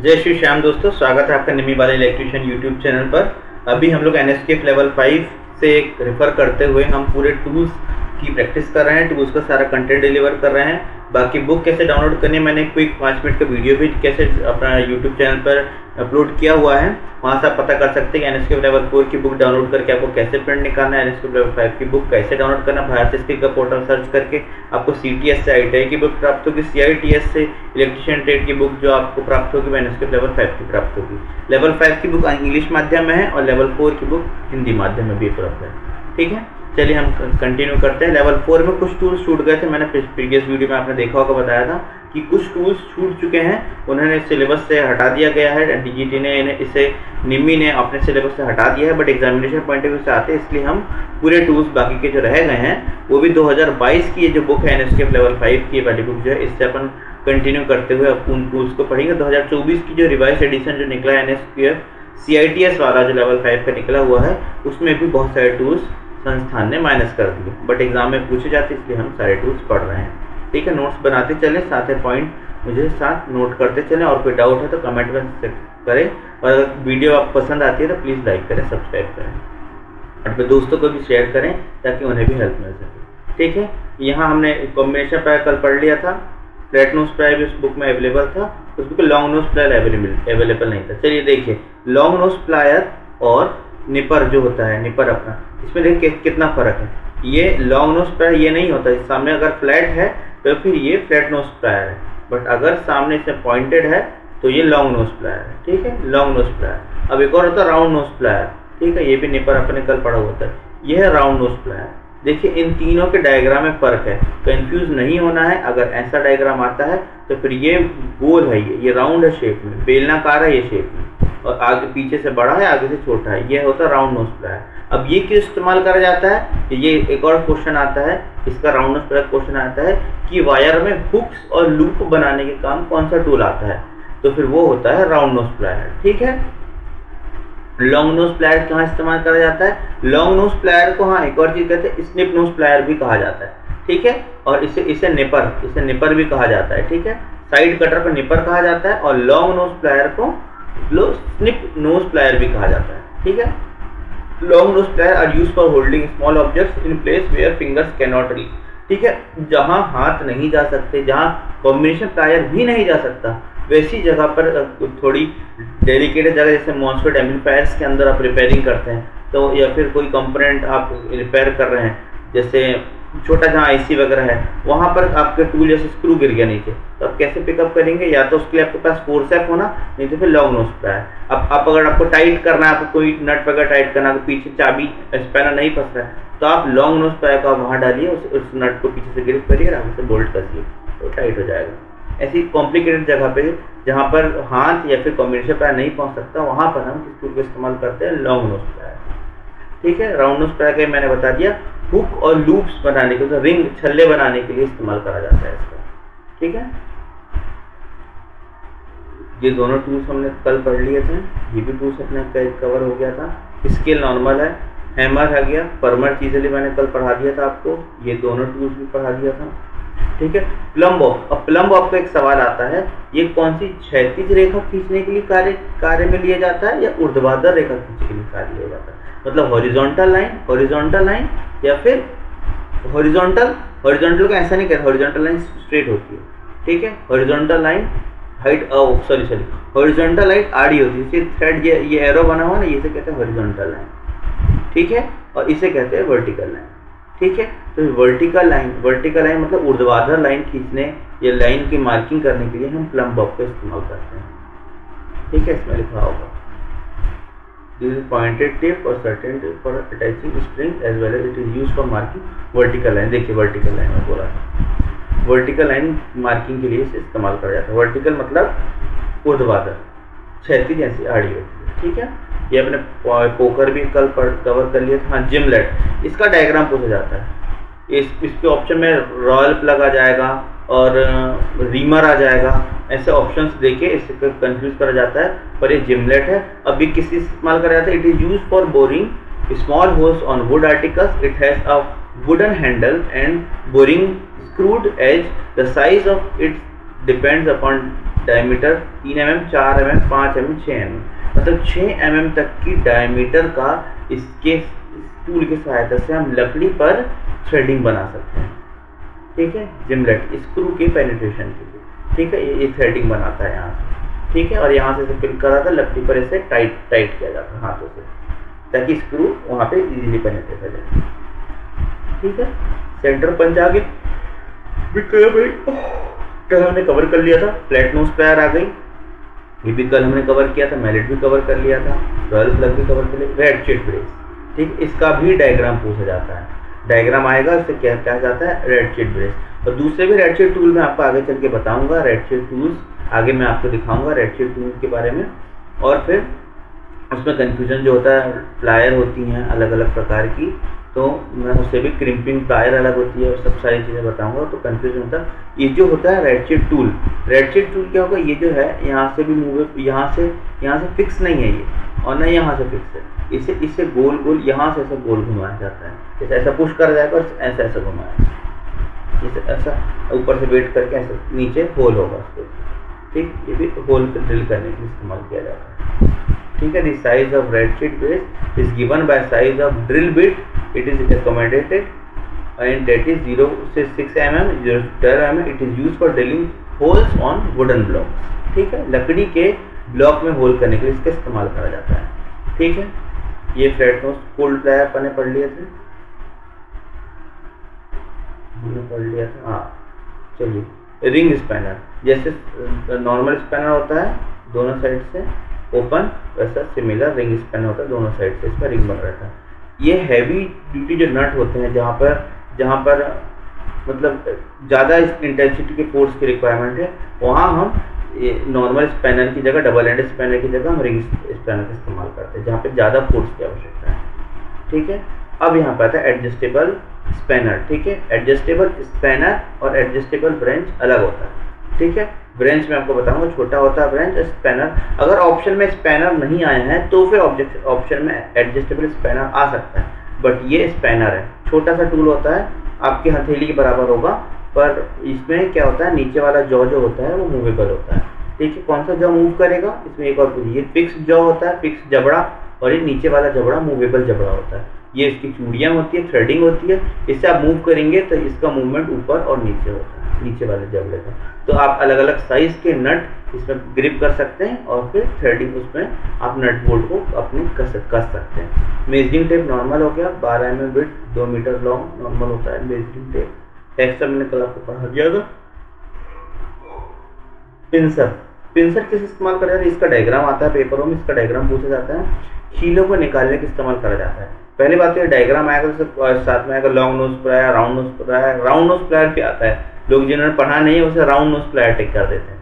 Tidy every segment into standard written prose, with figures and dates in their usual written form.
जय श्री श्याम दोस्तों, स्वागत है आपका निमी बाला इलेक्ट्रीशियन यूट्यूब चैनल पर। अभी हम लोग एनएसके लेवल 5 से रेफर करते हुए हम पूरे टूल्स की प्रैक्टिस कर रहे हैं, टूल्स का सारा कंटेंट डिलीवर कर रहे हैं। बाकी बुक कैसे डाउनलोड करनी है, मैंने क्विक 5 मिनट का वीडियो भी कैसे अपना यूट्यूब चैनल पर अपलोड किया हुआ है, वहाँ से आप पता कर सकते हैं कि एनएसके लेवल 4 की बुक डाउनलोड करके आपको कैसे प्रिंट निकालना है, एनएसके लेवल 5 की बुक कैसे डाउनलोड करना। भारत स्किल का पोर्टल सर्च करके आपको सीटीएस से आईटीआई की बुक प्राप्त होगी, सीआईटीएस से इलेक्ट्रीशियन ट्रेड की बुक जो आपको प्राप्त होगी, एनएसके लेवल 5 की प्राप्त होगी। लेवल 5 की बुक इंग्लिश माध्यम में है और लेवल 4 की बुक हिंदी माध्यम में भी उपलब्ध है। ठीक है, चलिए हम कंटिन्यू करते हैं। लेवल 4 में कुछ टूल्स छूट गए थे, मैंने प्रीवियस वीडियो में आपने देखा होगा, बताया था कि कुछ टूल्स छूट चुके हैं, उन्होंने सिलेबस से हटा दिया गया है, डीजीटी ने इसे निमी ने अपने सिलेबस से हटा दिया है, but examination point of view से आते हैं, इसलिए हम पूरे टूल्स बाकी के जो रह गए हैं वो भी 2022 की ये जो बुक है एनएसके लेवल 5 की वाली बुक जो है, इससे अपन कंटिन्यू करते हुए उन टूल्स को पढ़ेंगे। 2024 की जो रिवाइज एडिशन जो निकला है एनएसके सीआईटीएस वाला जो लेवल 5 का निकला हुआ है, उसमें भी बहुत सारे टूल्स संस्थान ने माइनस कर दिए, बट एग्जाम में पूछे जाते इसलिए हम सारे टूल्स पढ़ रहे हैं। ठीक है, नोट्स बनाते चलें, साथ में पॉइंट मुझे साथ नोट करते चलें, और कोई डाउट है तो कमेंट में करें, और अगर वीडियो आपको पसंद आती है तो प्लीज़ लाइक करें, सब्सक्राइब करें, और फिर दोस्तों को भी शेयर करें ताकि उन्हें भी हेल्प मिल सके। ठीक है, यहाँ हमने कॉम्बिनेशन प्लायर कल पढ़ लिया था, फ्लैट नोज प्लायर भी उस बुक में अवेलेबल था, उस बुक में लॉन्ग नोज प्लायर अवेलेबल नहीं था। चलिए देखिए, लॉन्ग नोज प्लायर और निपर जो होता है, निपर अपना, इसमें देखिए कितना फर्क है। ये लॉन्ग नोज प्लायर ये नहीं होता, इस सामने अगर फ्लैट है तो फिर ये फ्लैट नोज प्लायर है, बट अगर सामने से पॉइंटेड है तो ये लॉन्ग नोज प्लायर है। ठीक है, लॉन्ग नोज प्लायर। अब एक और होता है राउंड नोज प्लायर। ठीक है, ये भी निपर अपने कल पढ़ा होता है, ये है राउंड नोज प्लायर। देखिए इन तीनों के डायग्राम में फर्क है, कंफ्यूज नहीं होना है। अगर ऐसा डायग्राम आता है तो फिर ये गोल है, ये राउंड है शेप में, बेलनाकार है ये शेप में, और आगे पीछे से बड़ा है आगे से छोटा है, ये होता है राउंड नोज प्लायर। अब ये क्यों इस्तेमाल करा जाता है, ये एक और क्वेश्चन आता है इसका, राउंड नोज प्लायर क्वेश्चन आता है कि वायर में हुक्स और लूप बनाने के काम कौन सा टूल आता है, तो फिर वो होता है राउंड नोज प्लायर। ठीक है, लॉन्ग नोज प्लायर कहाँ इस्तेमाल करा जाता है, लॉन्ग नोज प्लायर को हाँ एक और चीज कहते हैं स्निप नोज प्लायर भी कहा जाता है। ठीक है, और इसे निपर भी कहा जाता है। ठीक है, साइड कटर को निपर कहा जाता है और लॉन्ग नोज प्लायर को स्निप नोज प्लायर भी कहा जाता है। ठीक है, long nose plier are used for holding small objects in place where fingers can not reach. ठीक है, जहां हाथ नहीं जा सकते, जहां कॉम्बिनेशन प्लायर भी नहीं जा सकता, वैसी जगह पर थोड़ी डेडिकेटेड जगह, जैसे मॉन्स्फेट एम्पलीफायर्स के अंदर आप रिपेयरिंग करते हैं तो, या फिर कोई कंपोनेंट आप रिपेयर कर रहे हैं, जैसे छोटा जहाँ आईसी वगैरह है, वहाँ पर आपके टूल जैसे स्क्रू गिर गया नीचे, तो आप कैसे पिकअप करेंगे, या तो उसके लिए आपके पास फोर्सेप होना, नहीं तो फिर लॉन्ग नोज प्लायर। अब अगर आपको टाइट करना है, आपको कोई नट वगैरह टाइट करना है, पीछे चाबी स्पैनर नहीं फंस रहा है, तो आप लॉन्ग नोज प्लायर को वहाँ डालिए, उस नट को पीछे से ग्रिप करिए, आगे से बोल्ट कसिए तो टाइट हो जाएगा। ऐसी कॉम्प्लिकेटेड जगह पे जहाँ पर हाथ या फिर कॉम्बिनेशन प्लायर नहीं पहुँच सकता, वहाँ पर हम किस टूल का इस्तेमाल करते हैं, लॉन्ग नोज प्लायर। ठीक है, राउंड नोज प्लायर का मैंने बता दिया, हुक और लूप्स बनाने के लिए, रिंग छल्ले बनाने के लिए इस्तेमाल करा जाता है इसका। ठीक है, ये दोनों टूल्स हमने कल पढ़ लिए थे, ये भी टूल्स अपने कवर हो गया था। स्केल नॉर्मल है, हैमर है गया, परमर चीजली मैंने कल पढ़ा दिया था आपको, ये दोनों टूल्स भी पढ़ा दिया था। ठीक है, प्लम्ब ऑफ। अब प्लम्ब ऑफ का एक सवाल आता है, ये कौन सी क्षैतिज रेखा खींचने के लिए कार्य में लिया जाता है या ऊर्ध्वाधर रेखा खींचने के लिए कार्य लिया जाता है, मतलब हॉरिजॉन्टल लाइन या फिर हॉरिजॉन्टल को ऐसा नहीं कहते, हॉरिजॉन्टल लाइन स्ट्रेट होती है। ठीक है, horizontal line height horizontal line आड़ी होती है, इसे थ्रेड ये एरो बना हुआ ना, इसे कहते हैं हॉरिजॉन्टल लाइन। ठीक है, और इसे कहते हैं वर्टिकल लाइन। ठीक है, तो वर्टिकल लाइन मतलब ऊर्ध्वाधर लाइन खींचने या लाइन की मार्किंग करने के लिए हम प्लम्ब बॉब का इस्तेमाल करते हैं। ठीक है, इसमें लिखा होगा दिस इज पॉइंटेड टिप और certain tip for attaching spring as well as it is used for marking vertical line. देखिए वर्टिकल लाइन में बोला था, वर्टिकल लाइन मार्किंग के लिए इसे इस्तेमाल करा जाता है। वर्टिकल मतलब ऊर्ध्वाधर, क्षैतिज जैसी आड़ी होती है। ठीक है, ये अपने पोकर भी कल कवर कर लिया था। हाँ, जिमलेट, इसका डायग्राम पूछा जाता है, इसके ऑप्शन में रॉयल प्लग आ जाएगा और रीमर आ जाएगा, ऐसे ऑप्शंस देके इससे कंफ्यूज करा जाता है, पर ये जिमलेट है। अभी किस इस्तेमाल करा जाता है, it is use for boring small holes on would articles, it has a wooden handle and boring screwed edge. The size of it depends upon diameter 3 mm, 4 mm, 5 mm, 6 mm, मतलब 6 mm तक की diameter का इसके tool की सहायता से हम लकड़ी पर थ्रेडिंग बना सकते हैं। ठीक है, जिमलेट स्क्रू के पेनिट्रेशन के लिए। ठीक है, ये थ्रेडिंग बनाता है यहाँ से। ठीक है, और यहाँ से इसे फिल करा था, लकड़ी पर इसे टाइट किया जाता है हाथों से, ताकि स्क्रू वहाँ पे इजीली पेनिट्रेट हो जाए। ठीक है, सेंटर पंच आगे कल हमने कवर कर लिया था, फ्लैट नोज प्लायर आ गई, ये भी कल हमने कवर किया था, मैलेट भी कवर कर लिया था, रॉयल प्लग भी कवर कर लिया, रेडशेड ब्रेस। ठीक, इसका भी डायग्राम पूछा जाता है, डायग्राम आएगा, इससे क्या कहा जाता है, रेडशेड ब्रेस। और दूसरे भी रेडशेड टूल मैं आपको आगे चल के बताऊंगा, रेडशेड टूल्स आगे मैं आपको दिखाऊंगा रेडशेड टूल के बारे में। और फिर उसमें कंफ्यूजन जो होता है, प्लायर होती हैं अलग अलग प्रकार की, तो मैं उससे भी क्रिम्पिंग प्लायर अलग होती है और सब सारी चीज़ें बताऊंगा, तो कंफ्यूजन होता है। ये जो होता है रेडशेड टूल क्या होगा, ये जो है यहाँ से भी मूव, यहाँ से फिक्स नहीं है ये, और ना यहाँ से फिक्स है, इससे गोल यहाँ से ऐसा गोल घुमाया जाता है, जैसे ऐसा पुश कर जाएगा और ऐसा घुमाया, जैसे ऐसा ऊपर से वेट करके ऐसा नीचे होल होगा उसको। ठीक, ये भी होल ड्रिल करने के लिए इस्तेमाल किया जाता है। ठीक है, द साइज ऑफ रेडशेड brace is given by size of drill bit, it is accommodated and that is 0 से 6 mm, 0 to 12 mm. It is used for drilling holes on wooden blocks. ठीक है, लकड़ी के ब्लॉक में होल करने के लिए इसका इस्तेमाल करा जाता है। ठीक है, ये फ्लैट नोज कोल्ड प्लायर अपने पढ़ लिए थे, हमने पढ़ लिया था। हाँ, चलिए रिंग स्पैनर, जैसे नॉर्मल स्पैनर होता है दोनों साइड से ओपन, वैसा सिमिलर रिंग स्पैनर होता है, दोनों साइड से इसका रिंग बन रहता है। ये हैवी ड्यूटी जो नट होते हैं, जहाँ पर मतलब ज़्यादा इंटेंसिटी के फोर्स की रिक्वायरमेंट है, वहाँ हम नॉर्मल स्पैनर की जगह, डबल एंड स्पैनर की जगह हम रिंग स्पैनर का इस्तेमाल करते हैं, जहाँ पे ज़्यादा फोर्स की आवश्यकता है। ठीक है, अब यहाँ पर आता है एडजस्टेबल स्पैनर। ठीक है, एडजस्टेबल स्पैनर और एडजस्टेबल ब्रेंच अलग होता है। ठीक है, ब्रेंच में आपको बताऊंगा छोटा होता है ब्रेंच, स्पैनर अगर ऑप्शन में स्पैनर नहीं आए हैं तो फिर ऑप्शन में एडजस्टेबल स्पैनर आ सकता है, बट ये स्पैनर है, छोटा सा टूल होता है, आपकी हथेली के बराबर होगा, पर इसमें क्या होता है, नीचे वाला जॉ जो होता है वो मूवेबल होता है। ठीक है, कौन सा जॉ मूव करेगा, इसमें एक और ये फिक्स जॉ होता है, फिक्स जबड़ा, और ये नीचे वाला जबड़ा मूवेबल जबड़ा होता है। ये इसकी चूड़ियाँ होती है, थ्रेडिंग होती है, इससे आप मूव करेंगे तो इसका मूवमेंट ऊपर और नीचे होता है, नीचे वाले जबड़े का। तो आप अलग अलग साइज के नट इसमें ग्रिप कर सकते हैं, और फिर थ्रेडिंग उसमें आप नट बोल्ट को अपने कर सकते हैं। मेजरिंग टेप नॉर्मल हो गया, 12 mm width, 2 meter long normal होता है मेजरिंग टेप। एक्स्ट्रा मैंने कल आपको पढ़ा दिया था। पिंसर किस इस्तेमाल करा जाता है, इसका डायग्राम आता है पेपरों में, इसका डायग्राम पूछा जाता है, कीलों को निकालने के इस्तेमाल करा जाता है। पहली बात तो ये डायग्राम आएगा, तो साथ में आएगा long nose plier, round knows plier. Round knows plier क्या आता है, लोग जिन्होंने पढ़ा नहीं है उसे राउंड नोज प्लायर टिक कर देते हैं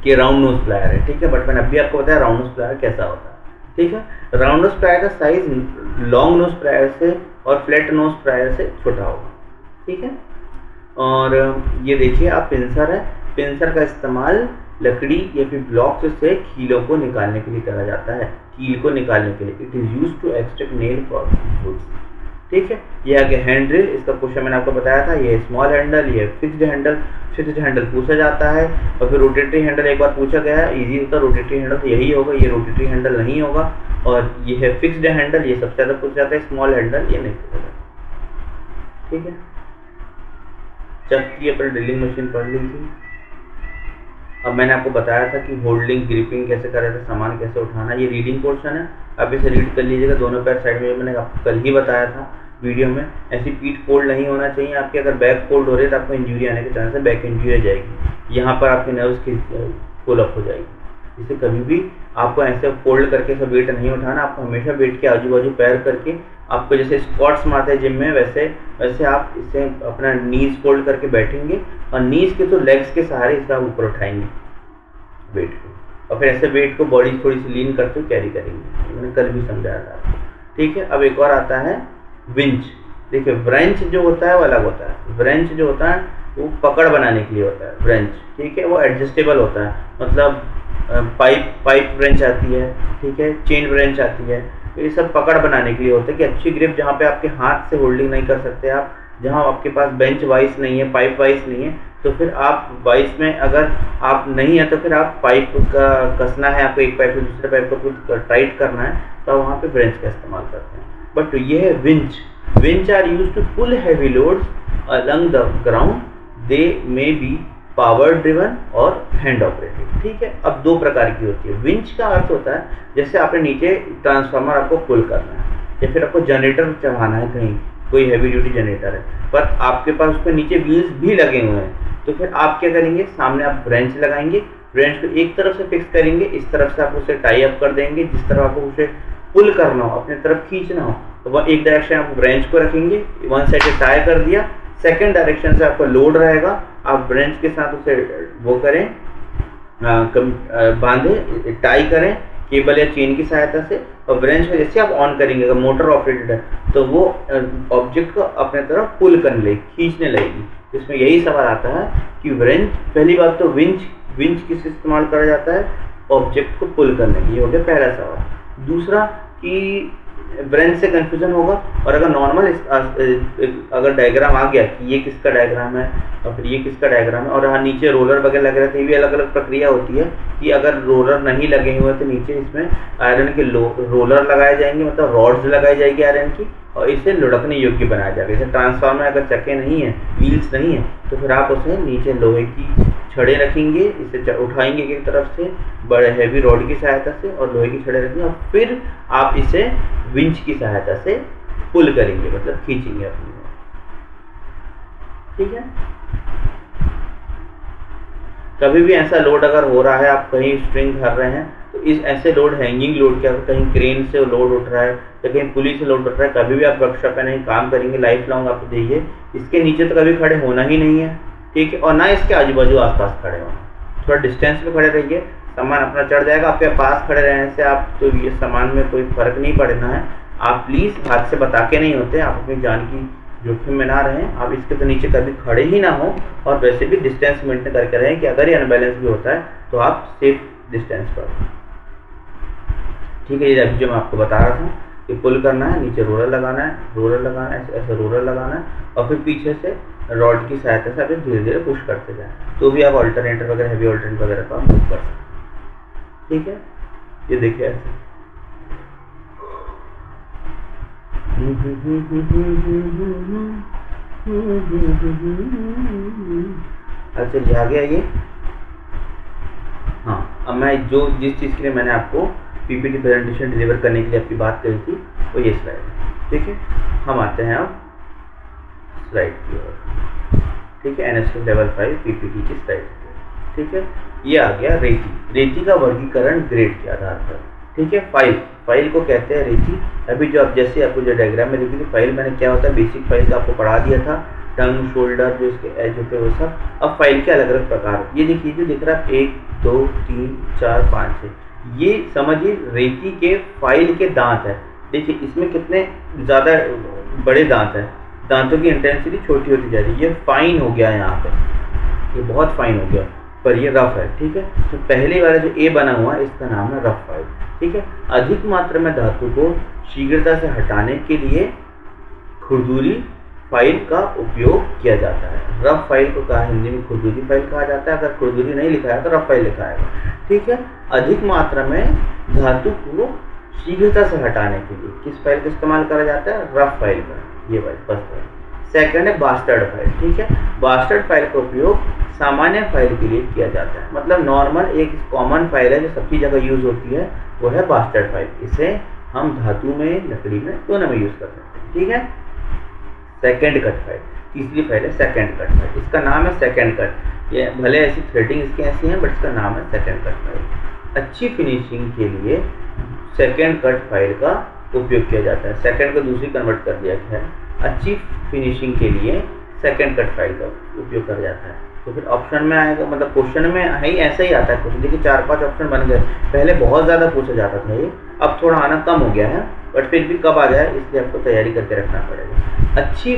कि राउंड नोज प्लायर है। ठीक है, बट मैंने अभी आपको बताया राउंड नोज प्लायर कैसा होता है। ठीक है, राउंड नोज प्लायर का साइज लॉन्ग नोज प्लायर से और फ्लैट नोज प्लायर से छोटा होगा। ठीक है, और ये देखिए आप पिंसर है, पिंसर का इस्तेमाल लकड़ी या फिर ब्लॉक से कीलों को निकालने के लिए करा जाता है, कील को निकालने के लिए। It is used to extract nail from woods. ठीक है, ये आगे हैंड ड्रिल, इसका क्वेश्चन मैंने आपको बताया था, ये स्मॉल हैंडल, ये फिक्स्ड हैंडल पूछा जाता है, और फिर रोटेटरी हैंडल एक बार पूछा गया है, इजी होता है रोटेटरी हैंडल, तो यही होगा, ये रोटेटरी हैंडल नहीं होगा, और ये है फिक्स्ड हैंडल, ये सबसे ज़्यादा पूछा जाता है, स्मॉल हैंडल ये नहीं पूछा जाता। ठीक है, चक्की अपनी ड्रिलिंग मशीन पढ़ ली थी। अब मैंने आपको बताया था कि होल्डिंग ग्रिपिंग कैसे करा था, सामान कैसे उठाना, ये रीडिंग पोर्शन है, अब इसे रीड कर लीजिएगा, दोनों पैर साइड में, मैंने आपको कल ही बताया था वीडियो में। ऐसी पीठ फोल्ड नहीं होना चाहिए आपके, अगर बैक फोल्ड हो रही है तो आपको इंजरी आने के चांस है, बैक इंजरी हो जाएगी, यहाँ पर आपके नर्व्स की पुल अप हो जाएगी। इसे कभी भी आपको ऐसे फोल्ड करके सब वेट नहीं उठाना, आपको हमेशा वेट के आजू बाजू पैर करके, आपको जैसे स्क्वाट्स मारते हैं जिम में, वैसे आप इसे अपना नीज फोल्ड करके बैठेंगे, और नीज के तो लेग्स के सहारे इसे आप ऊपर उठाएंगे वेट को, और फिर ऐसे वेट को बॉडी थोड़ी सी लीन करते हुए कैरी करेंगे, मैंने कल भी समझाया था आपको। ठीक है, अब एक और आता है विंच। देखिए ब्रेंच जो होता है वो अलग होता है, ब्रेंच जो होता है वो पकड़ बनाने के लिए होता है ब्रेंच। ठीक है, वो एडजस्टेबल होता है, मतलब पाइप ब्रेंच आती है, ठीक है, चेन ब्रेंच आती है, ये सब पकड़ बनाने के लिए होता है कि अच्छी ग्रिप, जहाँ पे आपके हाथ से होल्डिंग नहीं कर सकते आप, जहाँ आपके पास बेंच वाइज नहीं है, पाइप वाइज नहीं है, तो फिर आप 22 में अगर आप नहीं है तो फिर आप पाइप का कसना है, आपको एक पाइप से दूसरे पाइप को फिर टाइट करना है, तो वहाँ पे ब्रेंच का इस्तेमाल करते हैं। बट ये है winch. Winch are use to pull heavy loads along the ground, they may be power driven और हैंड ऑपरेटेड। ठीक है, अब दो प्रकार की होती है। विंच का अर्थ होता है जैसे आपने नीचे ट्रांसफार्मर आपको पुल करना है या फिर आपको जनरेटर चढ़ाना है, कहीं कोई हैवी ड्यूटी जनरेटर है पर आपके पास उसके नीचे व्हील्स भी लगे हुए हैं, तो फिर आप क्या करेंगे, सामने आप ब्रेंच लगाएंगे, ब्रेंच को एक तरफ से फिक्स करेंगे, इस तरफ से आप उसे टाई अप कर देंगे, जिस तरह आपको उसे पुल करना हो, अपने तरफ खींचना हो, तो वह एक डायरेक्शन आप ब्रेंच को रखेंगे, वन साइड से टाई कर दिया, सेकंड डायरेक्शन से आपका लोड रहेगा, आप ब्रेंच के साथ उसे वो करें, बांधे, टाई करें केबल या चेन की सहायता से, और ब्रेंच में जैसे आप ऑन करेंगे, अगर मोटर ऑपरेटेड है तो वो ऑब्जेक्ट को अपने तरफ पुल करने लगेगी, खींचने लगेगी। इसमें यही सवाल आता है कि ब्रेंच, पहली बात तो विंच किस इस्तेमाल करा जाता है, ऑब्जेक्ट को पुल करने के लिए, हो गया पहला सवाल। दूसरा कि ब्रेंच से कंफ्यूजन होगा, और अगर नॉर्मल अगर डायग्राम आ गया कि ये किसका डायग्राम है और फिर ये किसका डायग्राम है, और हाँ नीचे रोलर वगैरह लग रहे थे, ये भी अलग अलग प्रक्रिया होती है कि अगर रोलर नहीं लगे हुए तो नीचे इसमें आयरन के रोलर लगाए जाएंगे, मतलब रॉड्स लगाई जाएगी आयरन की, और इसे लुढ़कने योग्य बनाया जाएगा। जैसे ट्रांसफार्मर अगर चक्के नहीं है, व्हील्स नहीं है, तो फिर आप उसे नीचे लोहे की छड़े रखेंगे, इसे उठाएंगे एक तरफ से बड़े हैवी रॉड की सहायता से, और लोहे की छड़े रखेंगे, और फिर आप इसे विंच की सहायता से पुल करेंगे, मतलब खींचेंगे अपनी ओर। ठीक है, कभी भी ऐसा लोड अगर हो रहा है, आप कहीं स्ट्रिंग भर रहे हैं, तो इस ऐसे लोड, हैंगिंग लोड, क्या कहीं क्रेन से लोड उठ रहा है या कहीं पुली से लोड उठ रहा है, कभी भी आप वर्कशॉप में नहीं काम करेंगे, लाइफ लॉन्ग आपको देखिए इसके नीचे तो कभी खड़े होना ही नहीं है। ठीक है, और ना इसके आजू बाजू आसपास खड़े होना, थोड़ा डिस्टेंस में खड़े रहिए, सामान अपना चढ़ जाएगा। आपके पास खड़े रहने से आप तो ये सामान में कोई फर्क नहीं पड़ना है। आप प्लीज़ हाथ से बता के नहीं होते, आप अपनी जान की जोखिम में ना रहें, आप इसके तो नीचे कभी खड़े ही ना हो, और वैसे भी डिस्टेंस मेंटेन करके रहें कि अगर ये अनबैलेंस भी होता है तो आप सेफ डिस्टेंस पर। ठीक है, ये अभी जो मैं आपको बता रहा था कि पुल करना है, नीचे रोलर लगाना है, ऐसे रोलर लगाना है, और फिर पीछे से रॉड की सहायता से आप धीरे धीरे पुश करते जाएं, तो भी आप अल्टरनेटर वगैरह, हैवी अल्टरनेटर वगैरह का मूव कर सकते हैं। ठीक है, ये देखिए ऐसे। अच्छा, ये आ गया ये। हाँ, अब मैं जिस चीज़ के लिए मैंने आपको पीपीटी प्रेजेंटेशन डिलीवर करने के लिए आपकी बात करी थी, वो ये स्लाइड है। ठीक है, हम आते हैं अब स्लाइड की ओर। ठीक है, NSK लेवल 5 पीपीटी की स्लाइड। ठीक है, ये आ गया रेती का वर्गीकरण ग्रेड के आधार पर। ठीक है, फाइल को कहते हैं रेती। अभी जो आप जैसे आपको जो डायग्राम में देखी थी, फाइल मैंने क्या होता है, बेसिक फाइल का आपको पढ़ा दिया था, टंग, शोल्डर, जो इसके एज होते हैं वो सब। अब फाइल के अलग अलग प्रकार, ये देखिए जो दिख रहा है 1 2 3 4 5 6, ये समझिए रेती के फाइल के दांत है। देखिए इसमें कितने ज़्यादा बड़े दांत हैं, दांतों की इंटेंसिटी छोटी होती जा रही है। ये फाइन हो गया यहाँ पे, ये बहुत फाइन हो गया, पर ये रफ है। ठीक है, तो पहले वाला जो ए बना हुआ है इसका नाम है रफ फाइल। ठीक है, अधिक मात्रा में धातु को शीघ्रता से हटाने के लिए खुरदुरी फाइल का उपयोग किया जाता है। रफ फाइल को कहा हिंदी में खुरदुरी फाइल कहा जाता है। अगर खुरदुरी नहीं लिखा है तो रफ फाइल लिखा है। ठीक है, अधिक मात्रा में धातु को शीघ्रता से हटाने के लिए किस फाइल का इस्तेमाल करा जाता है, रफ फाइल का। ये वाली फर्स्ट फाइल। सेकंड है बास्टर्ड फाइल। ठीक है, बास्टर्ड फाइल का उपयोग सामान्य फाइल के लिए किया जाता है। मतलब नॉर्मल एक कॉमन फाइल है जो सबकी जगह यूज होती है, वो है बास्टर्ड फाइल। इसे हम धातु में, लकड़ी में, दोनों में यूज कर सकते हैं। ठीक है, सेकंड कट फाइल, तीसरी फाइल है सेकंड कट फाइल। इसका नाम है सेकंड कट। ये भले ऐसी थ्रेडिंग इसकी ऐसी है, बट इसका नाम है सेकंड कट फाइल। अच्छी फिनिशिंग के लिए सेकंड कट फाइल का उपयोग किया जाता है। सेकंड को दूसरी कन्वर्ट कर दिया गया है। अच्छी फिनिशिंग के लिए सेकंड कट फाइल का उपयोग किया जाता है। तो फिर ऑप्शन में आएगा, मतलब क्वेश्चन में है ही ऐसा ही आता है क्वेश्चन। देखिए 4-5 ऑप्शन बन गए। पहले बहुत ज़्यादा पूछा जाता था ये, अब थोड़ा आना कम हो गया है, बट फिर भी कब आ जाए इसलिए आपको तैयारी करके रखना पड़ेगा। अच्छी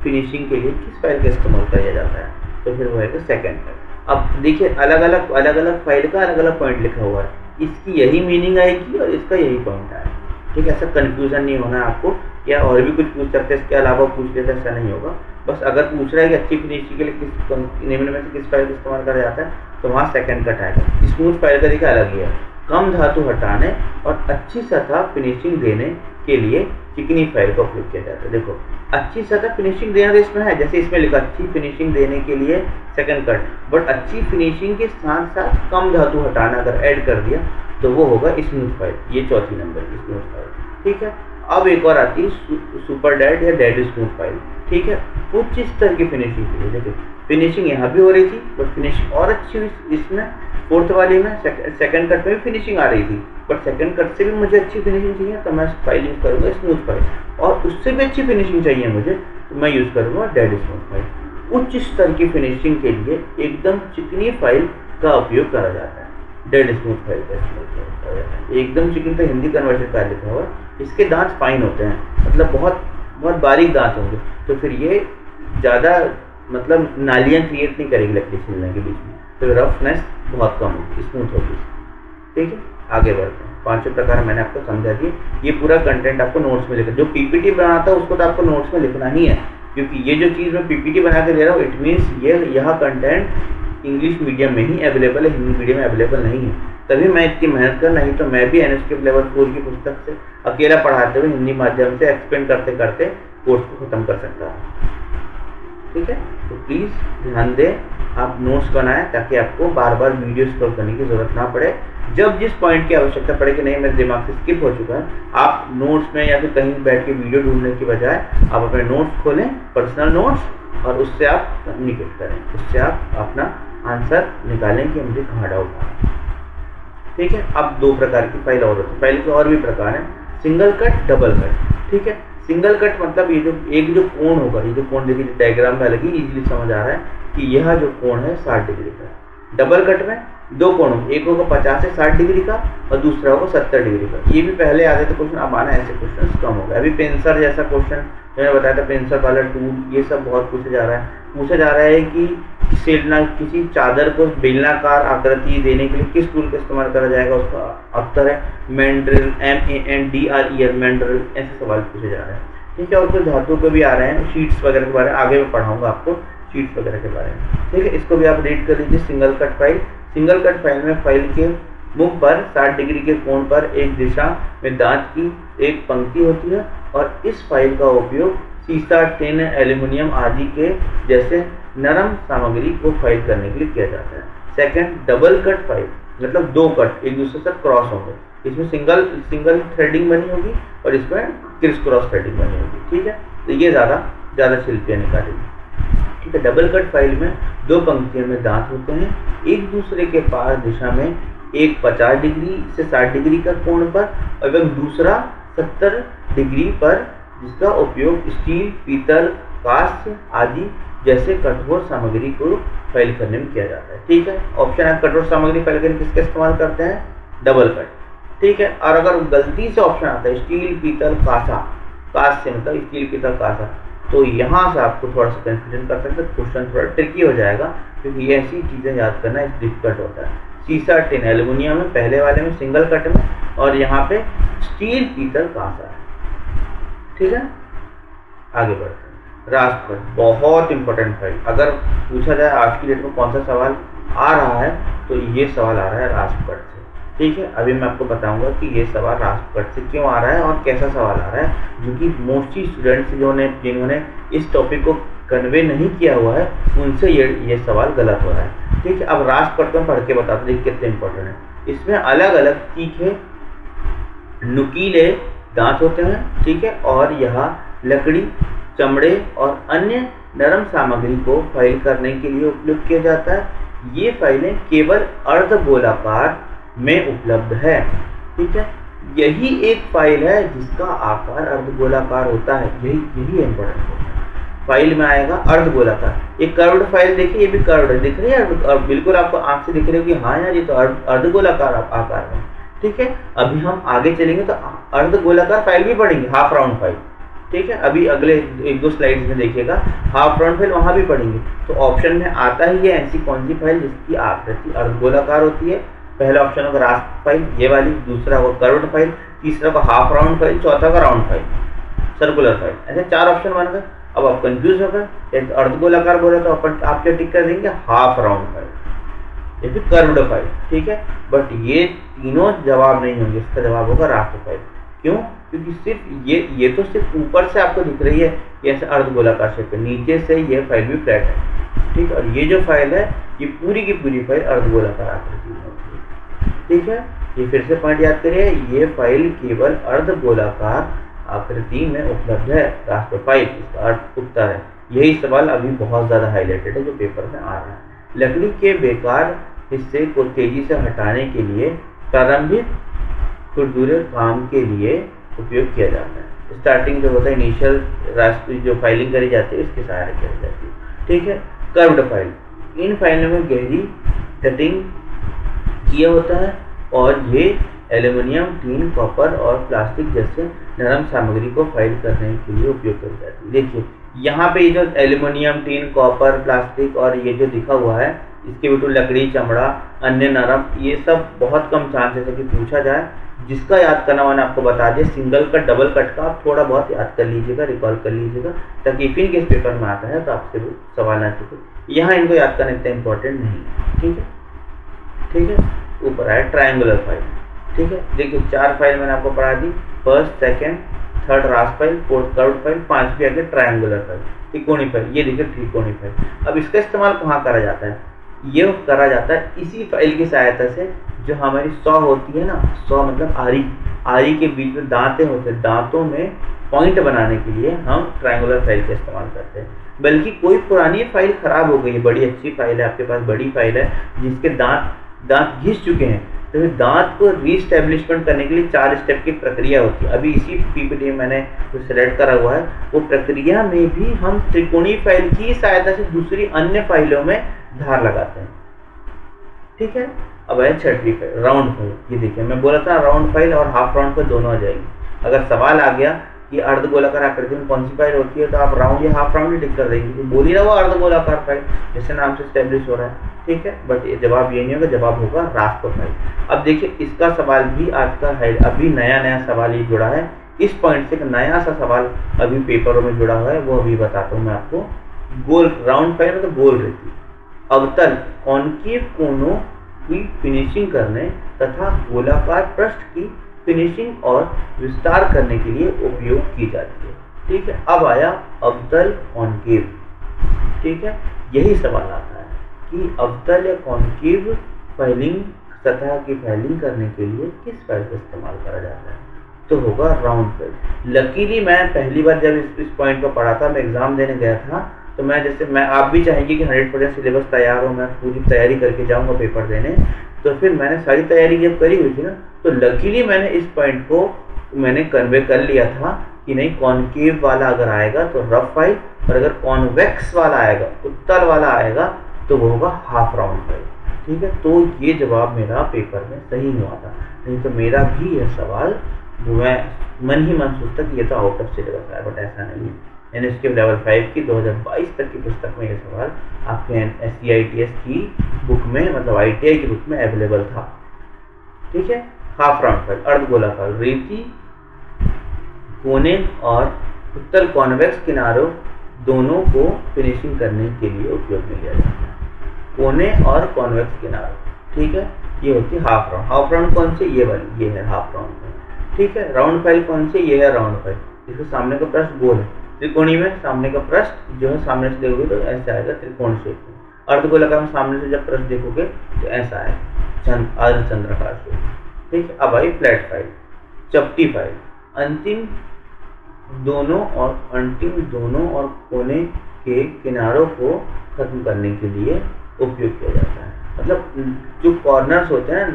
फिनिशिंग के लिए किस फाइल का इस्तेमाल किया जाता है, तो फिर वो है तो सेकेंड फाइल। अब देखिए अलग अलग फाइल का अलग अलग पॉइंट लिखा हुआ है, इसकी यही मीनिंग आएगी और इसका यही पॉइंट आएगा। ठीक है, ऐसा कन्फ्यूजन नहीं होना है आपको, या और भी कुछ पूछ सकते हैं इसके अलावा पूछ लेते, ऐसा नहीं होगा। बस अगर पूछ रहा है कि अच्छी फिनिशिंग के लिए किस निम्न में से किस फाइल का इस्तेमाल करा जाता है, तो वहाँ सेकंड कट आएगा। स्मूथ फाइल का तरीका अलग ही है, कम धातु हटाने और अच्छी सतह फिनिशिंग देने के लिए चिकनी फाइल का उपयोग किया जाता है। देखो अच्छी सतह फिनिशिंग देना तो इसमें है, जैसे इसमें लिखा अच्छी फिनिशिंग देने के लिए सेकंड कट, बट अच्छी फिनिशिंग के साथ साथ कम धातु हटाना अगर ऐड कर दिया तो वो होगा स्मूथ फाइल। ये चौथी नंबर की स्मूथ फाइल, ठीक है। अब एक और आती है सुपर डेड या डेड स्मूथ फाइल, ठीक है। उच्च स्तर की फिनिशिंग के लिए, देखो फिनिशिंग यहाँ भी हो रही थी बट फिनिशिंग और अच्छी हुई इसमें, फोर्थ वाली में सेकंड कट में भी फिनिशिंग आ रही थी, बट सेकंड कट से भी मुझे अच्छी फिनिशिंग चाहिए तो मैं फाइल यूज़ करूँगा स्मूथ फाइल, और उससे भी अच्छी फिनिशिंग चाहिए मुझे तो मैं यूज़ करूँगा डेड स्मूथ फाइल। उच्च स्तर की फिनिशिंग के लिए एकदम चिकनी फाइल का उपयोग करा जाता है, डेड स्मूथ फाइल का इस्तेमाल करा जाता है। एकदम चिकनी तो हिंदी कन्वर्जन का लिखा हुआ है, इसके दांत फाइन होते हैं, मतलब बहुत बहुत बारीक दांत होंगे, तो फिर ये ज़्यादा मतलब नालियाँ क्रिएट नहीं करेगी लकड़ी छिलने के बीच में, तो रफनेस बहुत कम होगी, स्मूथ होगी, ठीक है। आगे बढ़ते हैं, पांचों प्रकार मैंने आपको समझा दिए। ये पूरा कंटेंट आपको नोट्स में लिखना, जो पीपीटी बनाता है उसको तो आपको नोट्स में लिखना ही है, क्योंकि ये जो चीज़ मैं पीपीटी बना के दे रहा हूँ इट मीन्स यह कंटेंट इंग्लिश मीडियम में ही अवेलेबल है, हिंदी मीडियम में अवेलेबल नहीं है, तभी मैं इतनी मेहनत कर, नहीं तो मैं भी एनएसके लेवल 4 की पुस्तक से अकेला पढ़ाते हुए हिंदी माध्यम से एक्सप्लेन करते करते कोर्स को ख़त्म कर सकता हूँ, ठीक है। तो प्लीज़ ध्यान दें, आप नोट्स बनाएं ताकि आपको बार बार वीडियो स्क्रॉल करने की ज़रूरत ना पड़े। जब जिस पॉइंट की आवश्यकता पड़े कि नहीं मेरे दिमाग से स्किप हो चुका है, आप नोट्स में या फिर कहीं बैठ के वीडियो ढूंढने की बजाय आप अपने नोट्स खोलें, पर्सनल नोट्स, और उससे आप कम्युनिकेट करें, उससे आप अपना आंसर निकालें कि मुझे कहाँ डाउट है, ठीक है। अब दो प्रकार की फाइल और होती है, फाइल के और भी प्रकार हैं, सिंगल कट, डबल कट, ठीक है। सिंगल कट मतलब ये जो एक जो कोण होगा, ये जो कोण देखिए डायग्राम में अलग ही इजीली समझ आ रहा है कि यह जो कोण है 60 डिग्री का। डबल कट में दो कोण होंगे, एक होगा 50 से 60 डिग्री का और दूसरा होगा 70 डिग्री का। ये भी पहले आते थे क्वेश्चन, अब आना ऐसे क्वेश्चन कम हो गए। अभी पेंसर जैसा क्वेश्चन मैंने बताया था, पेंसर वाला टूल, ये सब बहुत पूछा जा रहा है। पूछा जा रहा है कि किसी चादर को बेलनाकार आकृति देने के लिए किस टूल का इस्तेमाल करा जाएगा, उसका उत्तर है मैंड्रिल, MENDREL, मैंड्रिल। ऐसे सवाल पूछे जा रहे हैं, ठीक है। और कुछ धातु के भी आ रहे हैं, शीट्स वगैरह के बारे में आगे मैं पढ़ाऊंगा आपको, शीट्स वगैरह के बारे में, ठीक है। इसको भी आप रीड कर लीजिए। Single cut file, single cut file में फाइल के मुख पर 60 डिग्री के कोण पर एक दिशा में दांत की एक पंक्ति होती है, और इस फाइल का उपयोग सीसा, टिन, एल्यूमिनियम आदि के जैसे नरम सामग्री को फाइल करने के लिए किया जाता है। सेकंड, डबल कट फाइल, मतलब दो कट एक दूसरे से क्रॉस होंगे, इसमें सिंगल थ्रेडिंग बनी होगी और इसमें क्रिस क्रॉस थ्रेडिंग बनी होगी, ठीक है। तो ये ज़्यादा शिल्पियाँ निकालेंगी, ठीक है। डबल कट फाइल में दो पंक्तियों में दांत होते हैं, एक दूसरे के पास दिशा में, एक 50 डिग्री से 60 डिग्री का कोण पर और वह दूसरा 70 डिग्री पर, जिसका उपयोग स्टील, पीतल, कांस्य आदि जैसे कठोर सामग्री को फाइल करने में किया जाता है, ठीक है। ऑप्शन है, कठोर सामग्री फाइल करने किसका इस्तेमाल करते हैं, डबल कट, ठीक है। और अगर गलती से ऑप्शन आता है स्टील, पीतल, कांस्य मतलब स्टील, पीतल, कांसा, तो यहाँ से आपको थोड़ा सा कंफ्यूजन कर सकते हैं, क्वेश्चन थोड़ा ट्रिकी हो जाएगा, क्योंकि ये ऐसी चीज़ें याद करना डिफिकल्ट होता है। सीसा, टिन, एल्यूमिनियम में पहले वाले में सिंगल कट में, और यहाँ पे स्टील, पीतल, कांसा है, ठीक है। आगे बढ़ते हैं, राष्ट्र बहुत इंपॉर्टेंट फाइल। अगर पूछा जाए आज की डेट में कौन सा सवाल आ रहा है, तो ये सवाल आ रहा है राष्ट्रपट से, ठीक है। अभी मैं आपको बताऊंगा कि ये सवाल राष्ट्रपट से क्यों आ रहा है और कैसा सवाल आ रहा है, जो कि मोस्टली स्टूडेंट्स जिन्होंने इस टॉपिक को कन्वे नहीं किया हुआ है, उनसे ये सवाल गलत हो रहा है, ठीक है। अब राष्ट्रपट में पढ़ के बताते हैं कितने इंपॉर्टेंट है। इसमें अलग अलग तीखे नुकीले दांत होते हैं, ठीक है, और यहाँ लकड़ी, चमड़े और अन्य नरम सामग्री को फाइल करने के लिए उपयोग किया जाता है। ये फाइलें केवल अर्धगोलाकार में उपलब्ध है, ठीक है। यही एक फाइल है जिसका आकार अर्धगोलाकार होता है, यही इंपॉर्टेंट है। फाइल में आएगा अर्धगोलाकार। एक कर्व्ड फाइल देखिए, ये भी कर्व्ड है, दिख रही है, और बिल्कुल आपको आंख से दिख रही होगी, हाँ यार ये तो अर्धगोलाकार आकार में, ठीक है। अभी हम आगे चलेंगे तो अर्धगोलाकार फाइल भी पढ़ेंगे, हाफ राउंड फाइल, ठीक है। अभी अगले एक दो स्लाइड्स में देखिएगा हाफ राउंड फाइल, वहां भी पढ़ेंगे। तो ऑप्शन में आता ही है ऐसी कौन सी फाइल जिसकी आकृति अर्धगोलाकार होती है। पहला ऑप्शन होगा राष्ट्र फाइल, ये वाली, दूसरा होगा कर्व्ड फाइल, तीसरा होगा हाफ राउंड फाइल, चौथा का राउंड फाइल, सर्कुलर फाइल, ऐसे चार ऑप्शन बन गए। अब आप कंफ्यूज हो गए, एक अर्धगोलाकार बोला तो अपन आप क्या टिक कर देंगे, हाफ राउंड फाइल या फिर कर्व्ड फाइल, ठीक है। बट ये तीनों जवाब नहीं होंगे, इसका जवाब होगा रास्टर फाइल। क्यों? क्योंकि सिर्फ ये तो सिर्फ ऊपर से आपको दिख रही है ये ऐसे अर्धगोलाकार शेप है, नीचे से ये फाइल भी फ्लैट है, ठीक है। और ये जो फाइल है ये पूरी की पूरी फाइल अर्धगोलाकार आकृति में होती है, ठीक है। ये फिर से पॉइंट याद करिए, ये फाइल केवल अर्धगोलाकार आकृति में उपलब्ध है, रास्टर फाइल, इसका अर्थ उत्तर है। यही सवाल अभी बहुत ज़्यादा हाईलाइटेड है जो पेपर में आ रहा है। लकड़ी के बेकार हिस्से को तेजी से हटाने के लिए प्रारंभिक खुरदुरे काम के लिए उपयोग किया जाता है। स्टार्टिंग जो होता है इनिशियल रास्ते जो फाइलिंग करी जाती है इसकी सहायता की जाती है, ठीक है। कर्व्ड फाइल, इन फाइलों में गहरी कटिंग किया होता है और ये एल्युमिनियम, टीन, कॉपर और प्लास्टिक जैसे नरम सामग्री को फाइल करने के लिए उपयोग की जाती है। देखिए यहाँ पे ये जो एल्युमिनियम, टीन, कॉपर, प्लास्टिक और ये जो दिखा हुआ है इसके बिल्कुल लकड़ी, चमड़ा, अन्य नरम, ये सब बहुत कम चांसेस है कि पूछा जाए। जिसका याद करना मैंने आपको बता दिया, सिंगल कट, डबल कट का आप थोड़ा बहुत याद कर लीजिएगा, रिकॉल कर लीजिएगा, ताकि इफिन के पेपर में आता है तो आपसे वो सवाल ना चुके। यहाँ इनको याद करना इतना इंपॉर्टेंट नहीं है, ठीक है, ठीक है। ऊपर आया ट्रायंगुलर फाइल, ठीक है। देखिए 4 फाइल मैंने आपको पढ़ा दी, first, second, third raster file, fourth curved file, 5वीं आगे ट्रायंगुलर फाइल, त्रिकोणीय फाइल। ये देखिए त्रिकोणीय फाइल। अब इसका इस्तेमाल कहाँ करा जाता है? ये करा जाता है इसी फाइल की सहायता से जो हमारी सॉ होती है ना, सॉ मतलब आरी, आरी के बीच में दांतें होते हैं, दांतों में पॉइंट बनाने के लिए हम ट्रायंगुलर फाइल का इस्तेमाल करते हैं। बल्कि कोई पुरानी फाइल खराब हो गई है, बड़ी अच्छी फाइल है आपके पास, बड़ी फाइल है जिसके दांत घिस चुके हैं, तो दांत को रीस्टैब्लिशमेंट करने के लिए 4 स्टेप की प्रक्रिया होती है। अभी इसी पीपीटी में मैंने जो सेलेक्ट करा हुआ है वो प्रक्रिया में भी हम त्रिकोणीय फाइल की सहायता से दूसरी अन्य फाइलों में धार लगाते हैं, ठीक है। अब है 6वीं फाइल, राउंड फाइल। ये देखिए मैं बोला था राउंड फाइल और हाफ राउंड फाइल दोनों आ जाएगी। अगर सवाल आ गया कि अर्धगोलाकार आकृति में कौन सी फाइल होती है तो आप राउंड या हाफ राउंड ही टिक कर देंगे, बोल ही रहा वो अर्धगोलाकार फाइल जैसे नाम से स्टैब्लिश हो रहा है, ठीक है। बट ये जवाब ये नहीं होगा, जवाब होगा रास्टर फाइल। अब देखिए इसका सवाल भी आज का है, अभी नया सवाल ये जुड़ा है, इस पॉइंट से एक नया सा सवाल अभी पेपरों में जुड़ा हुआ है, वो अभी बताता हूँ मैं आपको। गोल राउंड फाइल मतलब गोल रहती, अवतल कॉनकेव कोनों की फिनिशिंग करने तथा गोलाकार पृष्ठ की फिनिशिंग और विस्तार करने के लिए उपयोग की जाती है, ठीक है। अब आया अवतल कॉनकेव, ठीक है। यही सवाल आता है कि अवतल या कॉनकेव फाइलिंग, सतह की फाइलिंग करने के लिए किस फाइल का इस्तेमाल करा जाता है? तो होगा राउंड फाइल। लकीली मैं पहली बार जब इस पॉइंट को पढ़ा था, मैं एग्जाम देने गया था, तो मैं आप भी चाहेंगे कि 100% सिलेबस तैयार हो, मैं पूरी तैयारी करके जाऊंगा पेपर देने, तो फिर मैंने सारी तैयारी जब करी हुई थी ना, तो लकीली मैंने इस पॉइंट को मैंने कन्वे कर लिया था कि नहीं, कॉनकेव वाला अगर आएगा तो रफ फाइल, और अगर कॉन्वेक्स वाला आएगा, उत्तल वाला आएगा, तो वो होगा हाफ राउंड फाइल, ठीक है। तो ये जवाब मेरा पेपर में सही हुआ था, नहीं तो मेरा भी यह सवाल मैं मन ही मन सोचता कि ये तो आउट ऑफ सिलेबस है, बट ऐसा नहीं है। एनएसके लेवल 5 की 2022 तक की पुस्तक में ये सवाल आपके SCITS की बुक में, मतलब ITI की बुक में अवेलेबल था, ठीक है। हाफ राउंड फाइल अर्धगोलाकार, रेती कोने और उत्तल कॉन्वेक्स किनारों दोनों को फिनिशिंग करने के लिए उपयोग में लिया जाता है। कोने और कॉन्वेक्स किनारों, ठीक है, ये होती है हाफ राउंड। हाफ राउंड कौन सी? ये वाली, ये है हाफ राउंड फाइल, ठीक है। राउंड फाइल कौन सी? ये है राउंड फाइल, इसके सामने का पृष्ठ गोल है। त्रिकोणी में सामने का पृष्ठ जो है सामने से देखोगे तो ऐसा आएगा, त्रिकोण शेप में। अर्धगोलाकार में सामने से जब पृष्ठ देखोगे तो ऐसा है, अर्धचंद्राकार शेप, ठीक है। अब आई फ्लैट फाइल, चपटी फाइल, अंतिम दोनों और कोने के किनारों को खत्म करने के लिए उपयोग किया जाता है। मतलब जो कॉर्नर्स होते हैं,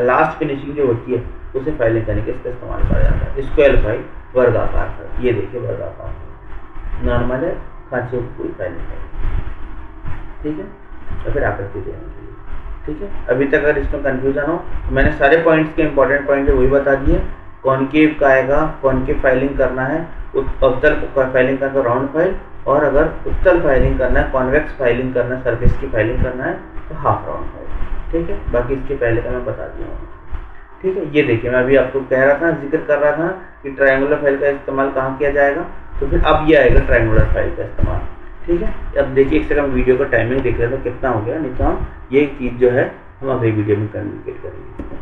लास्ट फिनिशिंग जो होती है, उसे फाइलिंग करने के इसका इस्तेमाल करा जाता है। स्क्वायर फाइल, वर्गाकार फाइल, ये देखिए वर्गाकार नॉर्मल है, खांचे की कोई फाइल नहीं, ठीक है, या फिर आकृति देने के लिए, ठीक है। अभी तक अगर इसमें कंफ्यूजन हो, मैंने सारे पॉइंट्स के इंपॉर्टेंट पॉइंट है वही बता दिए। कॉनकेव का आएगा, कॉनकेव फाइलिंग करना है, अवतल फाइलिंग करना है राउंड फाइल, और अगर उत्तल फाइलिंग करना है, कॉन्वेक्स फाइलिंग करना है, सरफेस की फाइलिंग करना है तो हाफ राउंड फाइल, ठीक है। बाकी इसके पहले का मैं बता दिया हूँ, ठीक है। ये देखिए मैं अभी आपको कह रहा था, जिक्र कर रहा था कि ट्रायंगुलर फाइल का इस्तेमाल कहाँ किया जाएगा, तो फिर अब ये आएगा ट्रायंगुलर फाइल का इस्तेमाल। ठीक है, अब देखिए एक सेकंड वीडियो का टाइमिंग देख लेते हैं कितना हो गया, नहीं तो हम ये चीज़ जो है हम अगली वीडियो में कम्युनिकेट करेंगे।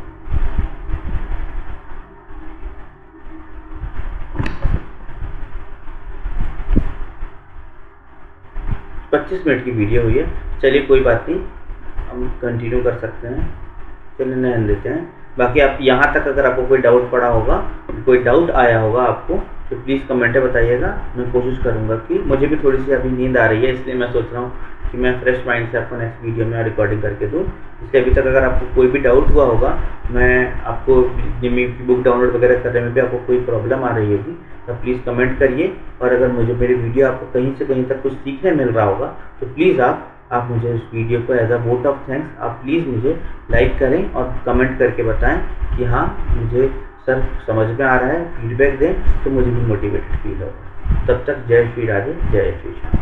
25 मिनट की वीडियो हुई है, चलिए कोई बात नहीं, हम कंटिन्यू कर सकते हैं। चलिए नैन देते हैं। बाकी आप यहाँ तक अगर आपको कोई डाउट पड़ा होगा, कोई डाउट आया होगा आपको, तो प्लीज़ कमेंट में बताइएगा। मैं कोशिश करूँगा कि मुझे भी थोड़ी सी अभी नींद आ रही है, इसलिए मैं सोच रहा हूँ कि मैं फ्रेश माइंड से आपको नेक्स्ट वीडियो में रिकॉर्डिंग करके दूँ। इसलिए अभी तक अगर आपको कोई भी डाउट हुआ होगा, मैं आपको जिमी की बुक डाउनलोड वगैरह करने में भी आपको कोई प्रॉब्लम आ रही होगी, तो प्लीज़ कमेंट करिए। और अगर मुझे मेरी वीडियो आपको कहीं से कहीं तक कुछ सीखने मिल रहा होगा, तो प्लीज़ आप मुझे इस वीडियो को as a vote of thanks आप प्लीज़ मुझे लाइक करें और कमेंट करके बताएं कि हाँ मुझे सर समझ में आ रहा है, फीडबैक दें, तो मुझे भी मोटिवेटेड फील होगा। तब तक जय श्री राधे, जय श्री श्याम।